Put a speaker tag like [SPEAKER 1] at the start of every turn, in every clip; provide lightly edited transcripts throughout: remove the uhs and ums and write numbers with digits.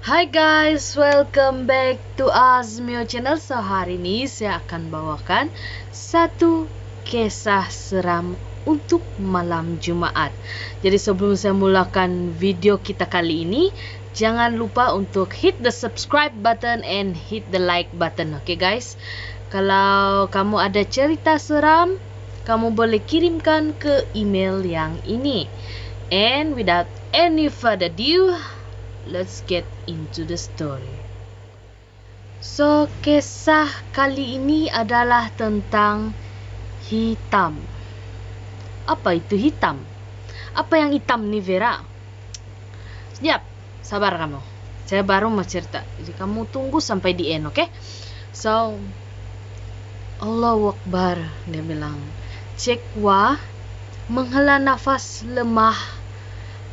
[SPEAKER 1] Hai guys, welcome back to Azmio Channel. So hari ini saya akan bawakan satu kisah seram untuk malam Jumaat. Jadi sebelum saya mulakan video kita kali ini, jangan lupa untuk hit the subscribe button and hit the like button. Oke guys, kalau kamu ada cerita seram, kamu boleh kirimkan ke email yang ini. And without any further ado, let's get into the story. So, kisah kali ini adalah tentang hitam. Apa itu hitam? Apa yang hitam nih, Vera? Siap, sabar kamu. Saya baru mau cerita. Jadi kamu tunggu sampai di end, oke? So, Allahu Akbar, dia bilang. Cekwa menghela nafas lemah.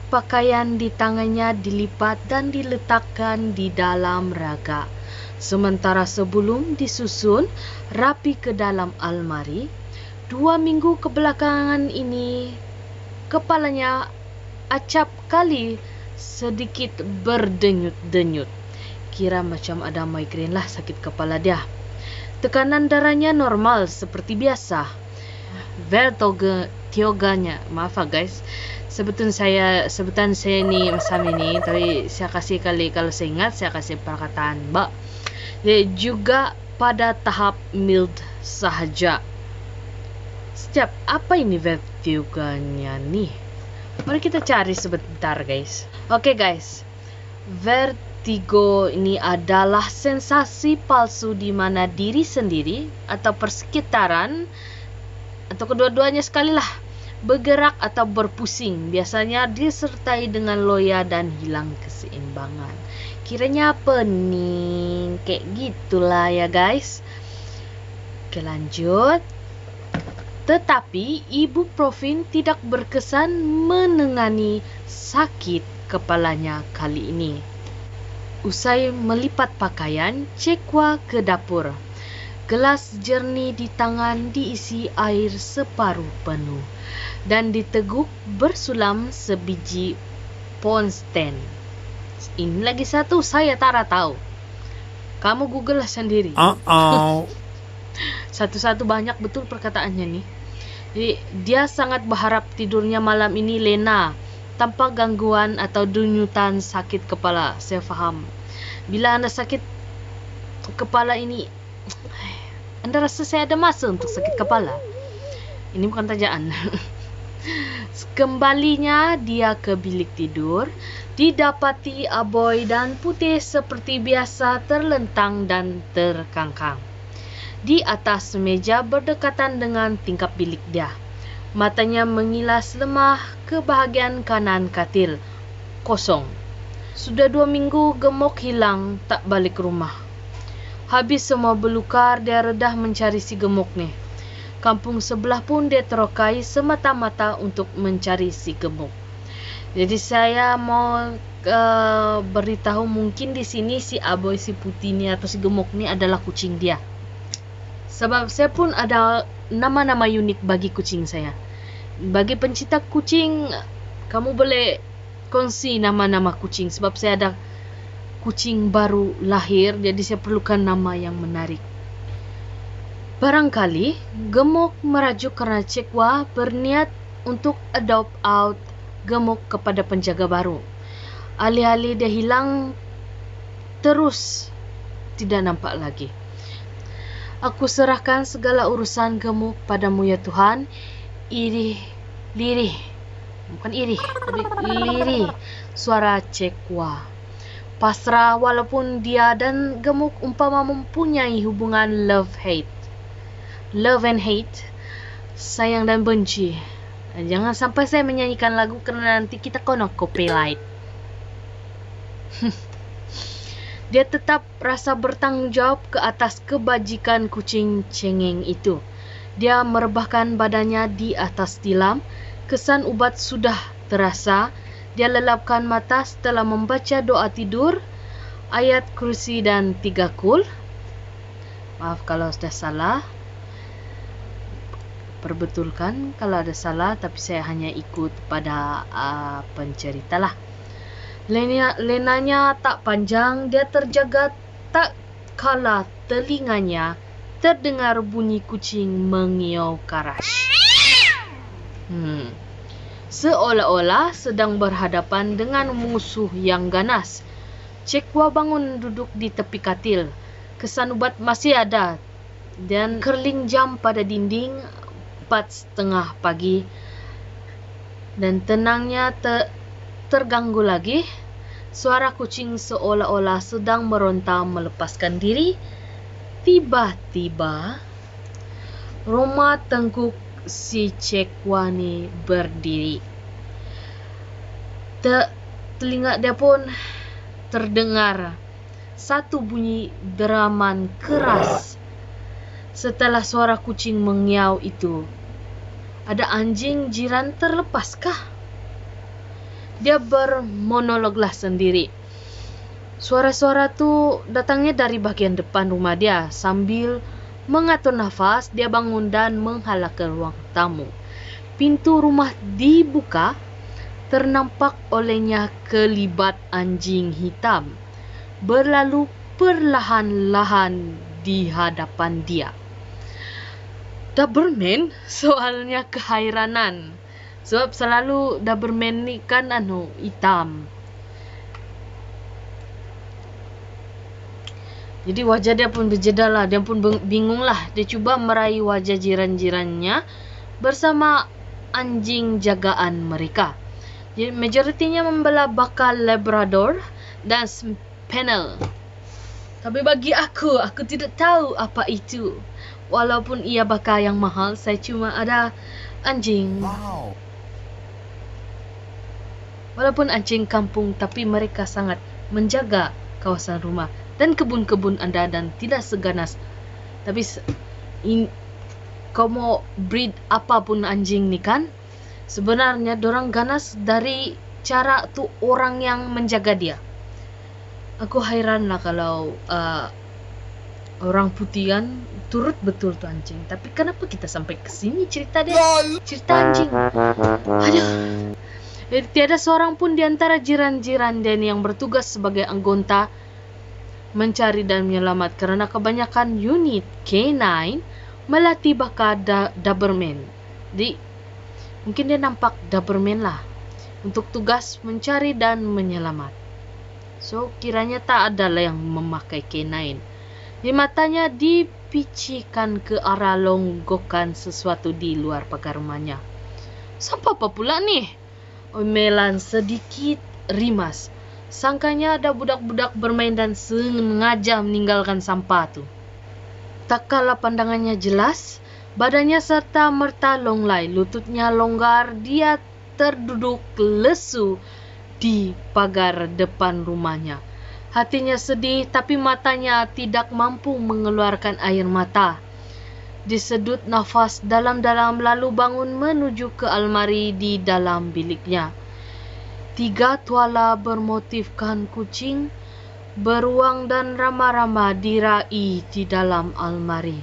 [SPEAKER 1] Pakaian di tangannya dilipat dan diletakkan di dalam raga. Sementara sebelum disusun rapi ke dalam almari, 2 minggu kebelakangan ini, kepalanya acap kali sedikit berdenyut-denyut. Kira macam ada migrain lah sakit kepala dia. Tekanan darahnya normal seperti biasa. Vertigonya, maaf guys, sebutan saya ini macam ini, tapi saya kasih kali kalau saya ingat saya kasih perkataan mbak. Juga pada tahap mild sahaja. Setiap apa ini vertigonya nih? Mari kita cari sebentar guys. Oke guys, vertigo ini adalah sensasi palsu di mana diri sendiri atau persekitaran atau kedua-duanya sekali lah bergerak atau berpusing, biasanya disertai dengan loya dan hilang keseimbangan. Kiranya pening, kayak gitulah ya guys. Oke, lanjut. Tetapi ibuprofen tidak berkesan menangani sakit kepalanya kali ini. Usai melipat pakaian, Cekwa ke dapur. Gelas jernih di tangan diisi air separuh penuh dan diteguk bersulam sebiji Ponsten. Ini lagi satu saya tak tahu. Kamu Google lah sendiri. Satu-satu banyak betul perkataannya nih. Jadi dia sangat berharap tidurnya malam ini lena tanpa gangguan atau denyutan sakit kepala. Saya faham. Bila Anda sakit kepala ini, Anda rasa saya ada masa untuk sakit kepala? Ini bukan tajaan. Kembalinya dia ke bilik tidur, didapati Aboy dan Putih seperti biasa terlentang dan terkangkang di atas meja berdekatan dengan tingkap bilik dia. Matanya mengilas lemah ke bahagian kanan katil, kosong. Sudah 2 minggu gemuk hilang, tak balik rumah. Habis semua belukar, dia redah mencari si gemuk nih. Kampung sebelah pun dia terokai semata-mata untuk mencari si gemuk. Jadi saya mau beritahu mungkin di sini si Aboy, si Putih ni atau si gemuk ni adalah kucing dia. Sebab saya pun ada nama-nama unik bagi kucing saya. Bagi pencinta kucing, kamu boleh kongsi nama-nama kucing. Sebab saya ada kucing baru lahir, jadi saya perlukan nama yang menarik. Barangkali gemuk merajuk karena Cekwa berniat untuk adopt out gemuk kepada penjaga baru. Alih-alih dia hilang terus tidak nampak lagi. Aku serahkan segala urusan gemuk padamu ya Tuhan. Lirih, bukan irih, tapi lirih suara Cekwa. Pasrah walaupun dia dan gemuk umpama mempunyai hubungan love and hate, sayang dan benci. Jangan sampai saya menyanyikan lagu kerana nanti kita kena copyright. Dia tetap rasa bertanggung jawab ke atas kebajikan kucing cengeng itu. Dia merebahkan badannya di atas tilam. Kesan ubat sudah terasa. Dia lelapkan mata setelah membaca doa tidur, ayat kursi dan 3 kul. Maaf kalau sudah salah. Perbetulkan kalau ada salah, tapi saya hanya ikut pada pencerita lah. Lenanya tak panjang, dia terjaga tak kala telinganya terdengar bunyi kucing mengiau keras. Seolah-olah sedang berhadapan dengan musuh yang ganas. Cekwa bangun duduk di tepi katil. Kesan ubat masih ada dan kerling jam pada dinding 4:30 pagi dan tenangnya terganggu lagi. Suara kucing seolah-olah sedang meronta melepaskan diri. Tiba-tiba rumah tengkuk si Cekwa ni berdiri. Telinga dia pun terdengar satu bunyi deraman keras. Setelah suara kucing mengiau itu, ada anjing jiran terlepaskah? Dia bermonologlah sendiri. Suara-suara tu datangnya dari bagian depan rumah dia. Sambil mengatur nafas, dia bangun dan menghala ke ruang tamu. Pintu rumah dibuka, ternampak olehnya kelibat anjing hitam berlalu perlahan-lahan di hadapan dia. Doberman? Soalnya kehairanan. Sebab selalu Doberman ni kan hitam. Jadi wajah dia pun berjeda lah. Dia pun bingung lah. Dia cuba meraih wajah jiran-jirannya bersama anjing jagaan mereka. Jadi majoritinya membelah bakal Labrador dan Spaniel. Tapi bagi aku tidak tahu apa itu. Walaupun ia bakal yang mahal, saya cuma ada anjing. Wow. Walaupun anjing kampung, tapi mereka sangat menjaga kawasan rumah dan kebun-kebun anda dan tidak seganas. Tapi kau mau breed apapun anjing ni kan, sebenarnya dorang ganas dari cara tu orang yang menjaga dia. Aku hairan lah kalau orang putih kan turut betul tu anjing. Tapi kenapa kita sampai ke sini cerita dia? Cerita anjing. Aduh. Tiada seorang pun di antara jiran-jiran Dan yang bertugas sebagai anggota mencari dan menyelamat kerana kebanyakan unit K9 melatih bakat Doberman. Jadi mungkin dia nampak Doberman lah untuk tugas mencari dan menyelamat. So kiranya tak ada lah yang memakai K9. Di matanya dipicikan ke arah longgokan sesuatu di luar pagar rumahnya. Sampai apa pula ni? Omelan sedikit rimas. Sangkanya ada budak-budak bermain dan sengaja meninggalkan sampah tu. Tak kala pandangannya jelas, badannya serta merta longlai, lututnya longgar, dia terduduk lesu di pagar depan rumahnya. Hatinya sedih tapi matanya tidak mampu mengeluarkan air mata. Disedut nafas dalam-dalam lalu bangun menuju ke almari di dalam biliknya. 3 tuala bermotifkan kucing, beruang dan rama-rama diraih di dalam almari.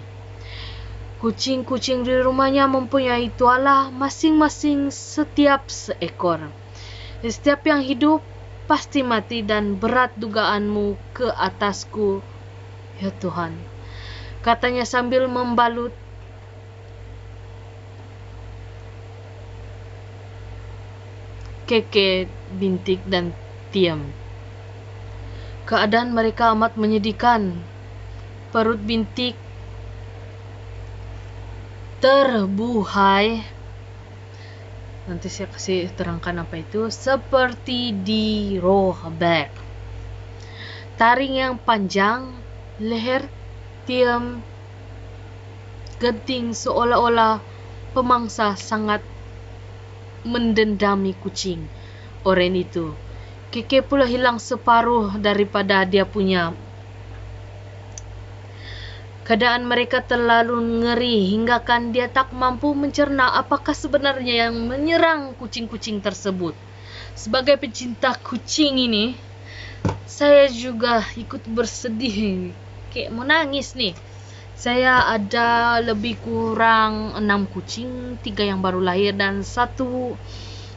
[SPEAKER 1] Kucing-kucing di rumahnya mempunyai tuala masing-masing setiap seekor. Setiap yang hidup pasti mati dan berat dugaanmu ke atasku, ya Tuhan, katanya sambil membalut Keke, Bintik dan Tiam. Keadaan mereka amat menyedihkan. Perut Bintik terbuhai. Nanti saya kasih terangkan apa itu. Seperti dirobek. Taring yang panjang, leher Tiam genting seolah-olah pemangsa sangat mendendami kucing oren itu. Keke pula hilang separuh daripada dia punya. Keadaan mereka terlalu ngeri hingga kan dia tak mampu mencerna apakah sebenarnya yang menyerang kucing-kucing tersebut. Sebagai pecinta kucing ini, saya juga ikut bersedih. Kayak mau nangis nih. Saya ada lebih kurang 6 kucing, 3 yang baru lahir dan 1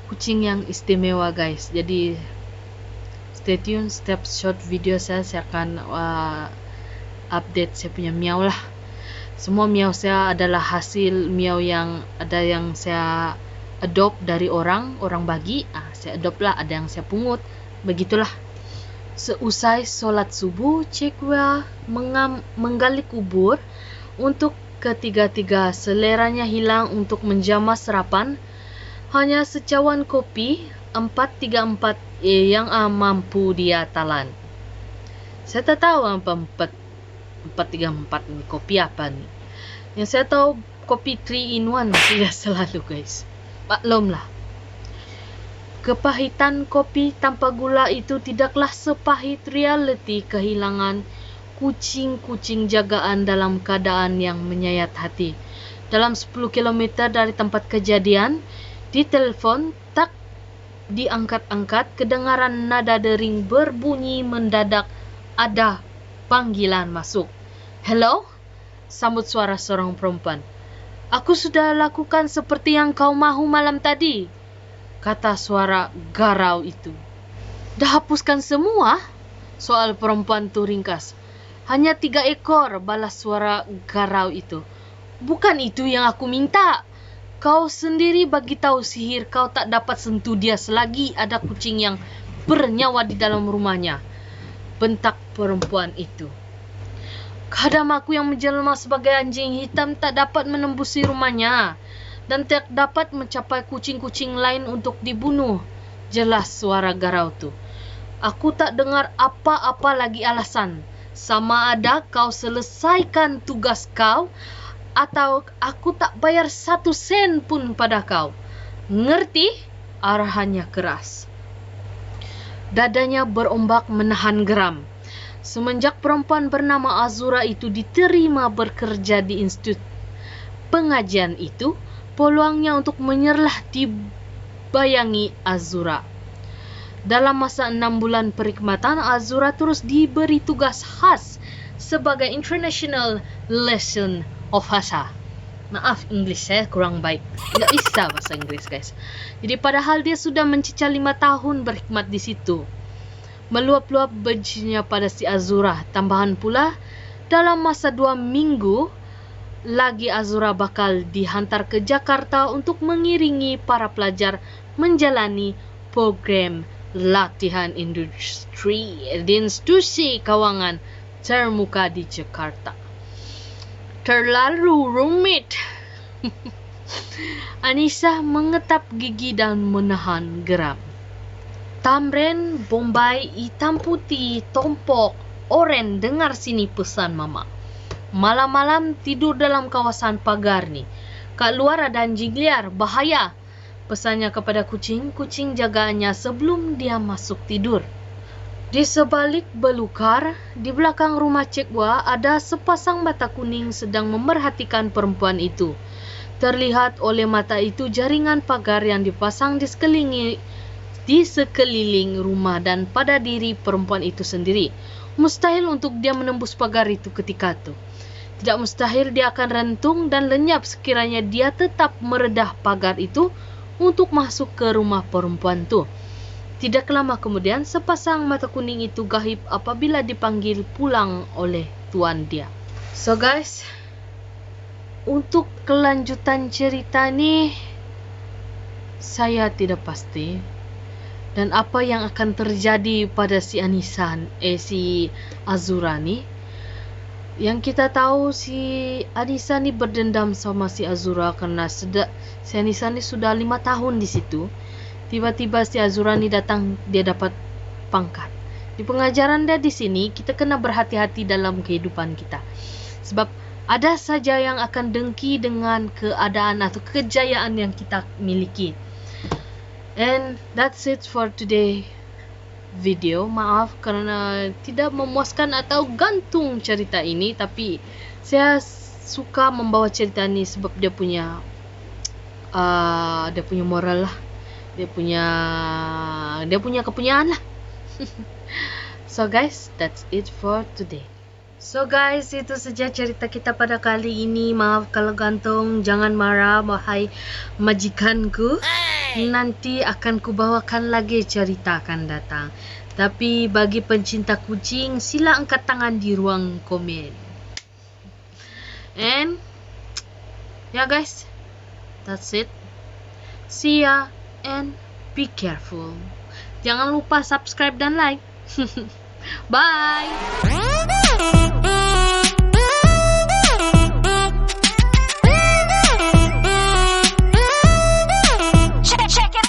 [SPEAKER 1] kucing yang istimewa guys. Jadi stay tune. Setiap short video saya akan update saya punya miau lah. Semua miau saya adalah hasil miau yang ada yang saya adopt dari orang bagi, saya adopt lah, ada yang saya pungut, begitulah. Seusai sholat subuh, Cekwa menggali kubur untuk ketiga-tiga. Seleranya hilang untuk menjamah sarapan. Hanya secawan kopi 434 yang mampu dia talan. Saya tak tahu apa 434 ini kopi apa nih. Yang saya tahu kopi 3 in 1 sudah selalu, guys. Maklumlah. Kepahitan kopi tanpa gula itu tidaklah sepahit realiti kehilangan kucing-kucing jagaan dalam keadaan yang menyayat hati. Dalam 10 km dari tempat kejadian, di telepon tak diangkat-angkat, kedengaran nada dering berbunyi mendadak. Ada panggilan masuk. "Hello?" sambut suara seorang perempuan. "Aku sudah lakukan seperti yang kau mahu malam tadi," kata suara garau itu. "Dah hapuskan semua?" soal perempuan itu ringkas. "Hanya 3 ekor, balas suara garau itu. "Bukan itu yang aku minta. Kau sendiri bagi tahu sihir kau tak dapat sentuh dia selagi ada kucing yang bernyawa di dalam rumahnya," bentak perempuan itu. "Kadang aku yang menjelma sebagai anjing hitam tak dapat menembusi rumahnya dan tak dapat mencapai kucing-kucing lain untuk dibunuh," jelas suara garau itu. "Aku tak dengar apa-apa lagi alasan. Sama ada kau selesaikan tugas kau atau aku tak bayar 1 sen pun pada kau. Ngerti?" Arahannya keras. Dadanya berombak menahan geram. Semenjak perempuan bernama Azura itu diterima bekerja di institut pengajian itu, peluangnya untuk menyerah dibayangi Azura. Dalam masa 6 bulan perkhidmatan, Azura terus diberi tugas khas sebagai International Lesson of Hasa. Maaf, English saya kurang baik. Nggak bisa bahasa Inggris, guys. Jadi padahal dia sudah mencicil 5 tahun berkhidmat di situ. Meluap-luap bencinya pada si Azura. Tambahan pula, dalam masa 2 minggu lagi Azura bakal dihantar ke Jakarta untuk mengiringi para pelajar menjalani program latihan di institusi kawangan termuka di Jakarta. Terlalu rumit. Anissa mengetap gigi dan menahan geram. "Tamren, Bombay, hitam putih, tompok, oren, dengar sini pesan mama. Malam-malam tidur dalam kawasan pagar nih. Kat luar ada anjing liar, bahaya," pesannya kepada kucing-kucing jagaannya sebelum dia masuk tidur. Di sebalik belukar, di belakang rumah Cekwa, ada sepasang mata kuning sedang memerhatikan perempuan itu. Terlihat oleh mata itu jaringan pagar yang dipasang di sekeliling rumah dan pada diri perempuan itu sendiri. Mustahil untuk dia menembus pagar itu ketika itu. Tidak mustahil dia akan rentung dan lenyap sekiranya dia tetap meredah pagar itu untuk masuk ke rumah perempuan itu. Tidak lama kemudian, sepasang mata kuning itu gaib apabila dipanggil pulang oleh tuan dia. So guys, untuk kelanjutan cerita ni saya tidak pasti. Dan apa yang akan terjadi pada si si Azura ni. Yang kita tahu si Anissa ni berdendam sama si Azura karena si Anissa ni sudah 5 tahun di situ. Tiba-tiba si Azura ni datang, dia dapat pangkat. Di pengajaran dia di sini, kita kena berhati-hati dalam kehidupan kita. Sebab ada saja yang akan dengki dengan keadaan atau kejayaan yang kita miliki. And that's it for today video. Maaf karena tidak memuaskan atau gantung cerita ini, tapi saya suka membawa cerita ini sebab dia punya moral lah. Dia punya kepunyaan lah. So guys, that's it for today. So guys, itu saja cerita kita pada kali ini. Maaf kalau gantung, jangan marah wahai majikanku. Nanti akan kubawakan lagi cerita akan datang. Tapi bagi pencinta kucing, sila angkat tangan di ruang komen. And yeah guys, that's it. See ya and be careful. Jangan lupa subscribe dan like. Bye.